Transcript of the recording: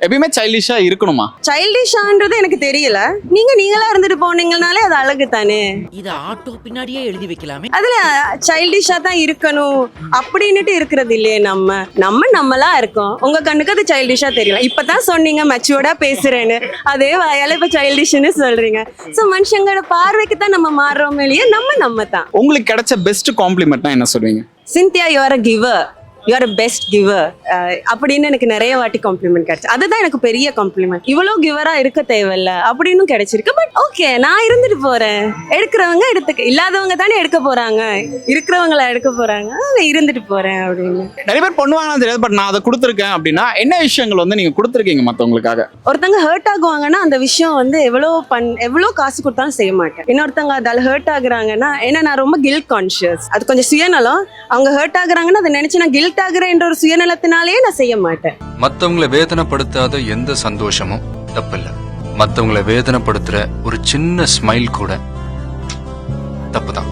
எப்பயுமே சைல்டிஷா இருக்கணுமா? சைல்டிஷான்றது எனக்கு தெரியல. நீங்களா இருந்துட்டு போனீங்கனாலே அது அழகு தானே. இது ஆட்டோ பின்னாடியே எழுதி வைக்கலாமே. அதுல சைல்டிஷா தான் இருக்கணும் அப்படின்னுட்டு இருக்கிறது இல்லையே. நம்மளா இருக்கோம். உங்க கண்ணுக்கு அது சைல்டிஷா தெரியல. இப்பதான் சொன்னீங்க மெச்சூர்டா பேசுறேன்னு, அதே வாயால இப்ப சைல்டிஷ்னு சொல்றீங்க. சோ மனுஷங்களோட பார்வைக்கு தான் நம்ம மாறுறோம் இல்லையே. நம்ம தான். உங்களுக்கு கிடைச்ச பெஸ்ட் காம்ப்ளிமெண்ட்னா என்ன சொல்வீங்க? Scindia you are a giver, you are best giver அப்படின்னு எனக்கு நிறைய வாட்டி காம்ப்ளிமெண்ட் கிடைச்சு. அதுதான் எனக்கு பெரிய காம்ப்ளிமெண்ட். இவ்வளோ கிவரா இருக்க தேவையில்ல அப்படின்னு கிடைச்சிருக்கு. பட் ஓகே, நான் இருந்துட்டு போறேன். எடுக்கிறவங்க இல்லாதவங்க தானே எடுக்க போறாங்க, இருக்கிறவங்கள எடுக்க போறாங்க. இருந்துட்டு போறேன் அப்படின்னு. நிறைய பேர் பண்ணுவாங்கன்னு தெரியாது, பட் நான் அதை கொடுத்துருக்கேன் அப்படின்னா என்ன விஷயங்கள் வந்து நீங்க கொடுத்துருக்கீங்க மற்றவங்களுக்காக? ஒருத்தங்க ஹர்ட் ஆகுவாங்கன்னா அந்த விஷயம் வந்து எவ்வளோ காசு கொடுத்தாலும் செய்ய மாட்டேன். இன்னொருத்தங்க அதால ஹர்ட் ஆகுறாங்கன்னா, ஏன்னா நான் ரொம்ப கில்ட் கான்ஷியஸ், அது கொஞ்சம் சுயநலம். அவங்க ஹர்ட் ஆகுறாங்கன்னா அதை நினைச்சு நான் கில்ட் ஆகுறேன் என்ற ஒரு சுயநலத்தினாலேயே நான் செய்ய மாட்டேன். மத்தவங்களை வேதனைப்படுத்தாத எந்த சந்தோஷமும் தப்பில்லை. மத்தவங்களை வேதனைப்படுத்துற ஒரு சின்ன ஸ்மைல் கூட தப்புதான்.